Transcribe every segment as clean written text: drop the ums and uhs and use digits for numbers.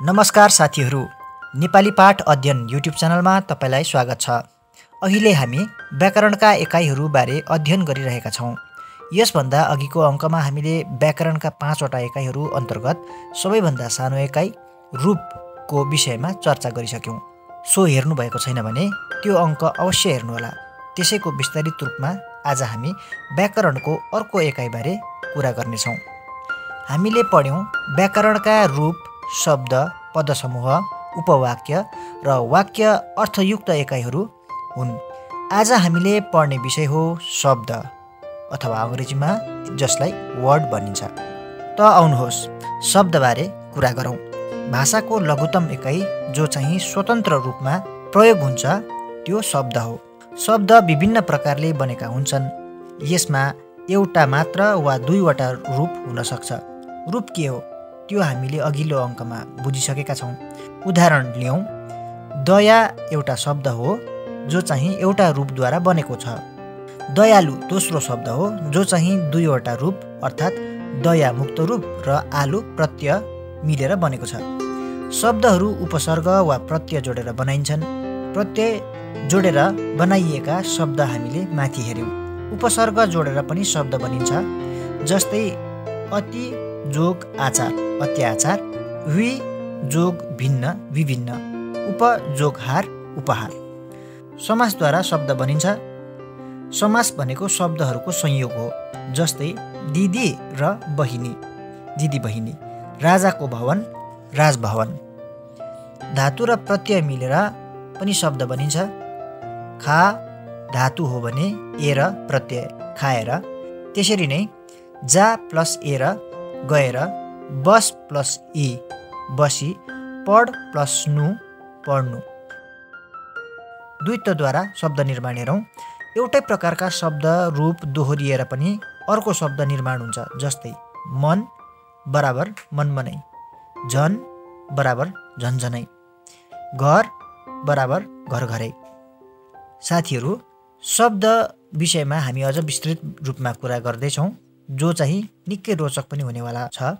नमस्कार साथीहरू, नेपाली पाठ अध्ययन युट्युब च्यानलमा तपाईलाई स्वागत छ। अहिले हामी व्याकरणका एकाइहरू बारे अध्ययन गरिरहेका छौँ। यसभन्दा अघिको अङ्कमा हामीले व्याकरणका 5 वटा एकाइहरू अन्तर्गत सबैभन्दा सानो एकाइ रूपको विषयमा चर्चा गरिसक्यौँ। सो हेर्नु भएको छैन भने त्यो अङ्क अवश्य हेर्नुहोला। त्यसैको विस्तारित रूपमा आज हामी व्याकरणको अर्को एकाइबारे कुरा गर्नेछौँ। हामीले पढ्यौँ व्याकरणका रूप, शब्द, पदसमूह, उपवाक्य र वाक्य अर्थयुक्त एकाइहरू हुन्। आज हामीले पढ्ने विषय हो शब्द अथवा अङ्ग्रेजीमा जसलाई वर्ड भनिन्छ। त आउनुहोस् शब्दबारे कुरा गरौँ। भाषाको लघुत्तम एकाइ जो चाहिँ स्वतन्त्र रूपमा प्रयोग हुन्छ त्यो शब्द हो। शब्द विभिन्न प्रकारले बनेका हुन्छन्। यसमा एउटा मात्र वा दुईवटा रूप हुन सक्छ। रूप के हो त्यो हामीले अघिल्लो अङ्कमा बुझिसकेका छौँ। उदाहरण लियौँ, दया एउटा शब्द हो जो चाहिँ एउटा रूपद्वारा बनेको छ। दयालु दोस्रो शब्द हो जो चाहिँ दुईवटा रूप अर्थात् दया मुक्त रूप र आलु प्रत्यय मिलेर बनेको छ। शब्दहरू उपसर्ग वा प्रत्यय जोडेर बनाइन्छन्। प्रत्यय जोडेर बनाइएका शब्द हामीले माथि हेऱ्यौँ। उपसर्ग जोडेर पनि शब्द बनिन्छ, जस्तै अति जोग आचार अत्याचार, वि जोग भिन्न विभिन्न, उप जोग हार उपहार। समासद्वारा शब्द बनिन्छ। समास भनेको शब्दहरूको संयोग हो, जस्तै दिदी र बहिनी दिदी बहिनी, राजाको भवन राजभवन। धातु र प्रत्यय मिलेर पनि शब्द बनिन्छ। खा धातु हो भने ए र प्रत्यय खाएर। त्यसरी नै जा प्लस ए र गएर, बस प्लस ई बसी, पढ प्लस नु पढ्नु। द्वित्वद्वारा शब्द निर्माण हेरौँ। एउटै प्रकारका शब्द रूप दोहोरिएर पनि अर्को शब्द निर्माण हुन्छ, जस्तै मन बराबर मनमनै, झन बराबर झन्झनै, घर बराबर घरघरै। साथीहरू, शब्द विषयमा हामी अझ विस्तृत रूपमा कुरा गर्दैछौँ, जो चाहिँ निकै रोचक पनि हुनेवाला छ।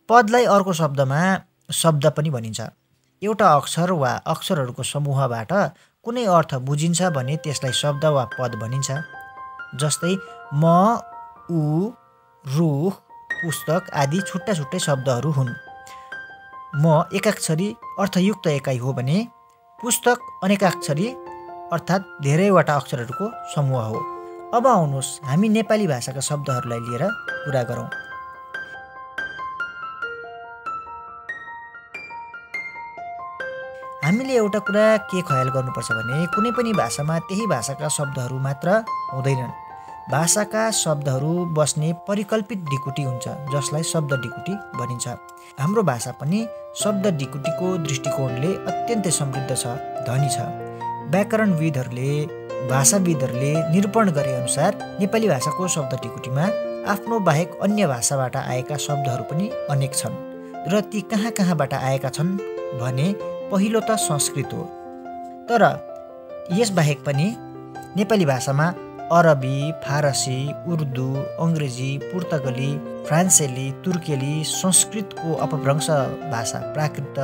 पदलाई अर्को शब्दमा शब्द पनि भनिन्छ। एउटा अक्षर वा अक्षरहरूको समूहबाट कुनै अर्थ बुझिन्छ भने त्यसलाई शब्द वा पद भनिन्छ। जस्तै म, ऊ, रुख, पुस्तक आदि छुट्टा छुट्टै शब्दहरू हुन्। म एकाक्षरी अर्थयुक्त एकाइ हो भने पुस्तक अनेकाक्षरी अर्थात् धेरैवटा अक्षरहरूको समूह हो। अब आउनुहोस् हामी नेपाली भाषाका शब्दहरूलाई लिएर कुरा गरौँ। हामीले एउटा कुरा के ख्याल गर्नुपर्छ भने कुनै पनि भाषामा त्यही भाषाका शब्दहरू मात्र हुँदैनन्। भाषाका शब्दहरू बस्ने परिकल्पित ढिकुटी हुन्छ, जसलाई शब्द ढिकुटी भनिन्छ। हाम्रो भाषा पनि शब्द ढिकुटीको दृष्टिकोणले अत्यन्तै समृद्ध छ, धनी छ। व्याकरणविदहरूले भाषाविदहरूले निरूपण गरे अनुसार नेपाली भाषाको शब्द ढिकुटीमा आफ्नो बाहेक अन्य भाषाबाट आएका शब्दहरू पनि अनेक छन्। र ती कहाँ कहाँबाट आएका छन् भने पहिलो त संस्कृत हो, तर यसबाहेक पनि नेपाली भाषामा अरबी, फारसी, उर्दू, अङ्ग्रेजी, पुर्तगाली, फ्रान्सेली, तुर्केली, संस्कृतको अपभ्रंश भाषा प्राकृत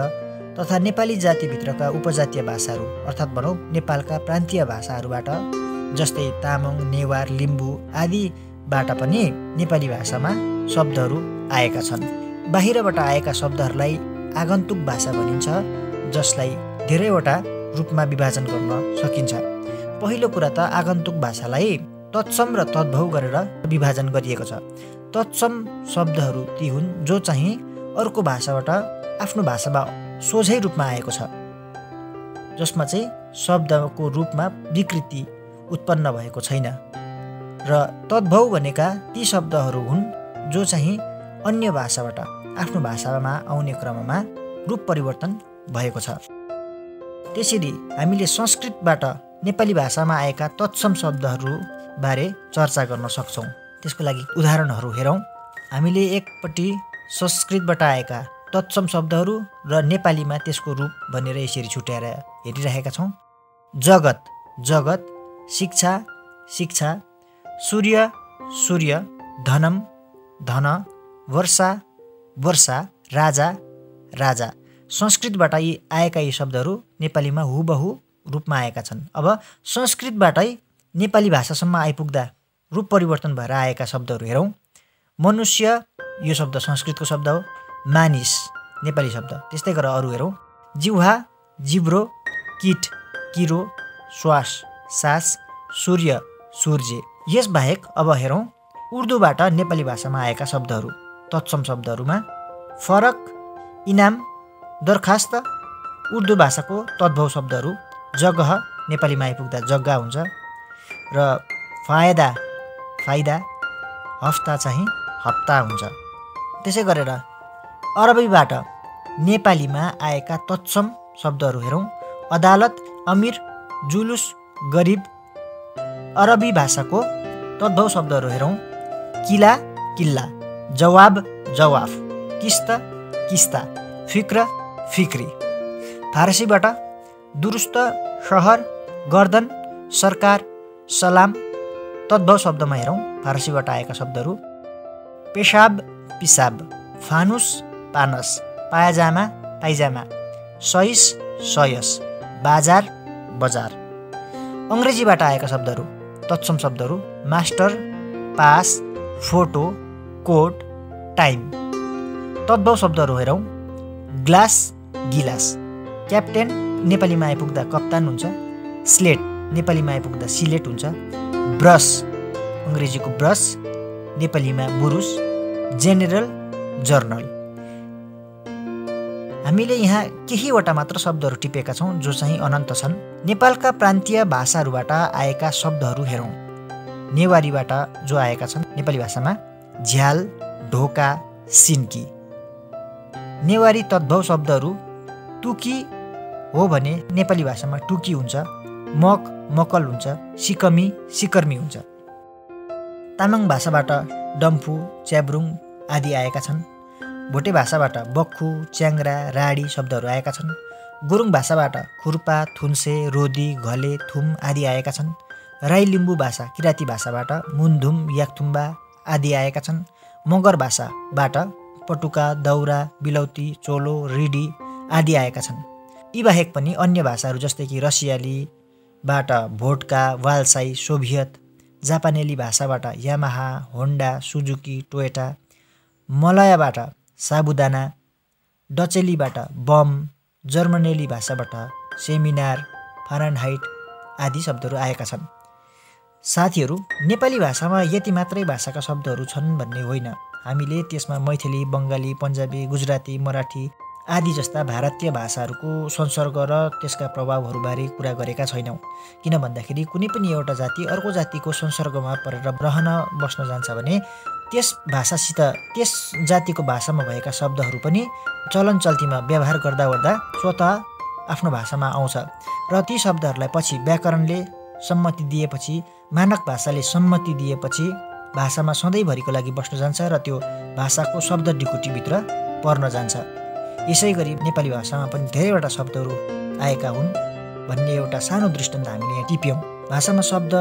तथा नेपाली जातिभित्रका उपजातीय भाषाहरू अर्थात् भनौँ नेपालका प्रान्तीय भाषाहरूबाट जस्तै तामाङ, नेवार, लिम्बू आदिबाट पनि नेपाली भाषामा शब्दहरू आएका छन्। बाहिरबाट आएका शब्दहरूलाई आगन्तुक भाषा भनिन्छ, जसलाई धेरैवटा रूपमा विभाजन गर्न सकिन्छ। पहिलो कुरा त आगन्तुक भाषालाई तत्सम र तद्भव गरेर विभाजन गरिएको छ। तत्सम शब्दहरू ती हुन् जो चाहिँ अर्को भाषाबाट आफ्नो भाषामा सोझै रूपमा आएको छ, जसमा चाहिँ शब्दको रूपमा विकृति उत्पन्न भएको छैन। र तद्भव भनेका ती शब्दहरू हुन् जो चाहिँ अन्य भाषाबाट आफ्नो भाषामा आउने क्रममा रूप परिवर्तन भएको छ। त्यसरी हामीले संस्कृतबाट नेपाली भाषामा आएका तत्सम शब्दहरू बारे चर्चा गर्न सक्छौँ। त्यसको लागि उदाहरणहरू हेरौँ। हामीले एकपट्टि संस्कृतबाट आएका तत्सम शब्दहरू र नेपालीमा त्यसको रूप भनेर यसरी छुट्याएर हेरिरहेका छौँ। जगत जगत, शिक्षा शिक्षा, सूर्य सूर्य, धनम धन, वर्षा वर्षा, राजा राजा। संस्कृतबाट आएका यी शब्दहरू नेपालीमा हुबहु रूपमा आएका छन्। अब संस्कृतबाटै नेपाली भाषासम्म आइपुग्दा रूप परिवर्तन भएर आएका शब्दहरू हेरौँ। मनुष्य यो शब्द संस्कृतको शब्द हो। मानिस नेपाली शब्द। त्यस्तै गरेर अरू हेरौँ। जिह्वा, जिब्रो, कीट, किरो, श्वास, सास, सूर्य, सूर्य। यसबाहेक अब हेरौँ उर्दूबाट नेपाली भाषामा आएका शब्दहरू। तत्सम शब्दहरूमा फरक, इनाम, दरखास्त उर्दू भाषाको तद्भव शब्दहरू। जगह नेपालीमा आइपुग्दा जग्गा हुन्छ र फायदा, फाइदा, हफ्ता चाहिँ हप्ता हुन्छ। त्यसै गरेर अरबीबाट नेपालीमा आएका तत्सम शब्दहरू हेरौँ। अदालत, अमिर, जुलुस, गरिब। अरबी भाषाको तद्भव शब्दहरू हेरौँ। किला, किल्ला, जवाब, जवाफ, किस्त, किस्ता, फिक्र, फिक्री। फारसीबाट दुरुस्त, सहर, गर्दन, सरकार, सलाम। तद्भव शब्दमा हेरौँ फारसीबाट आएका शब्दहरू। पेशाब, पिसाब, फानुस, पानस, पायजामा, पाइजामा, सइस, सयस, बाजार, बजार। अङ्ग्रेजीबाट आएका शब्दहरू तत्सम शब्दहरू। Master, pass, photo, coat, time. तद्भव शब्दहरू हेरौँ। ग्लास, गिलास। क्याप्टेन नेपालीमा आइपुग्दा कप्तान हुन्छ। स्लेट नेपालीमा आइपुग्दा सिलेट हुन्छ। ब्रस अङ्ग्रेजीको ब्रस, नेपालीमा बुरुस। General, journal. हामीले यहाँ केहीवटा मात्र शब्दहरू टिपेका छौँ जो चाहिँ अनन्त छन्। नेपालका प्रान्तीय भाषाहरूबाट आएका शब्दहरू हेरौँ। नेवारीबाट जो आएका छन् नेपाली भाषामा झ्याल, ढोका, सिन्की। नेवारी तद्भव शब्दहरू तुकी हो भने नेपाली भाषामा टुकी हुन्छ। मक, मकल हुन्छ। सिकमी, सिकर्मी हुन्छ। तामाङ भाषाबाट डम्फु, च्याब्रुङ आदि आएका छन्। भोटे भाषाबाट बक्खु, च्याङ्ग्रा, राडी शब्दहरू आएका छन्। गुरुङ भाषाबाट खुर्पा, थुन्से, रोदी, घले, थुम आदि आएका छन्। राई लिम्बू भाषा, किराँती भाषाबाट मुन्धुम, याकथुम्बा आदि आएका छन्। मगर भाषाबाट पटुका, दौरा, बिलौती, चोलो, रिडी आदि आएका छन्। यी बाहेक पनि अन्य भाषाहरू जस्तै कि रसियालीबाट भोड्का, वाल्साई, सोभियत, जापानेली भाषाबाट यामाहा, होन्डा, सुजुकी, टोयोटा, मलयबाट साबुदाना, डचेलीबाट बम, जर्मनेली भाषाबाट सेमिनार, फारेनहाइट आदि शब्दहरू आएका छन्। साथीहरू, नेपाली भाषामा यति मात्रै भाषाका शब्दहरू छन् भन्ने होइन। हामीले त्यसमा मैथिली, बङ्गाली, पन्जाबी, गुजराती, मराठी आदि जस्ता भारतीय भाषाहरूको संसर्ग र त्यसका प्रभावहरूबारे कुरा गरेका छैनौँ। किन भन्दाखेरि कुनै पनि एउटा जाति अर्को जातिको संसर्गमा परेर रहन बस्न जान्छ भने त्यस भाषासित त्यस जातिको भाषामा भएका शब्दहरू पनि चलन चल्तीमा व्यवहार गर्दा ओर्दा स्वतः आफ्नो भाषामा आउँछ र ती शब्दहरूलाई पछि व्याकरणले सम्मति दिएपछि, मानक भाषाले सम्मति दिएपछि भाषामा सधैँभरिको लागि बस्न जान्छ र त्यो भाषाको शब्द ढिकुटीभित्र पर्न जान्छ। यसै गरी नेपाली भाषामा पनि धेरैवटा शब्दहरू आएका हुन् भन्ने एउटा सानो दृष्टान्त हामीले यहाँ टिप्यौँ। भाषामा शब्द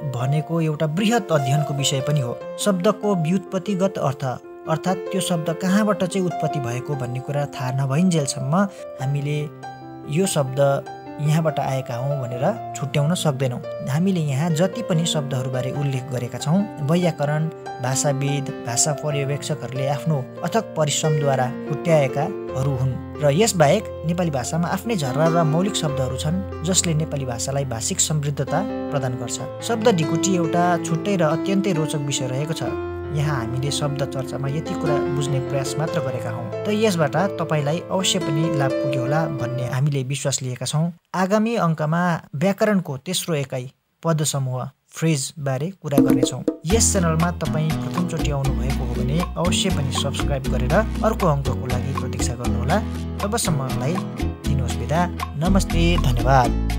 भनेको एउटा बृहत अध्ययनको विषय पनि हो। शब्दको व्युत्पत्तिगत अर्थ अर्थात् त्यो शब्द कहाँबाट चाहिँ उत्पत्ति भएको भन्ने कुरा थाहा नभइन्जेलसम्म हामीले यो शब्द यहाँबाट आएका हौँ भनेर छुट्याउन सक्दैनौँ। हामीले यहाँ जति पनि शब्दहरूबारे उल्लेख गरेका छौँ वैयाकरण, भाषाविद, भाषा पर्यवेक्षकहरूले आफ्नो अथक परिश्रमद्वारा छुट्याएकाहरू हुन् र यसबाहेक नेपाली भाषामा आफ्नै झर्रा र मौलिक शब्दहरू छन् जसले नेपाली भाषालाई भाषिक समृद्धता प्रदान गर्छ। शब्द ढिकुटी एउटा छुट्टै र अत्यन्तै रोचक विषय रहेको छ। यहाँ हामीले शब्द चर्चामा यति कुरा बुझ्ने प्रयास मात्र गरेका हौँ। त यसबाट तपाईँलाई अवश्य पनि लाभ पुग्यो होला भन्ने हामीले विश्वास लिएका छौँ। आगामी अङ्कमा व्याकरणको तेस्रो एकाइ पद समूह फ्रेज बारे कुरा गर्नेछौँ। यस च्यानलमा तपाईँ प्रथमचोटि आउनुभएको हो भने अवश्य पनि सब्सक्राइब गरेर अर्को अङ्कको लागि प्रतीक्षा गर्नुहोला। तबसम्मलाई दिनुहोस् बिदा। नमस्ते, धन्यवाद।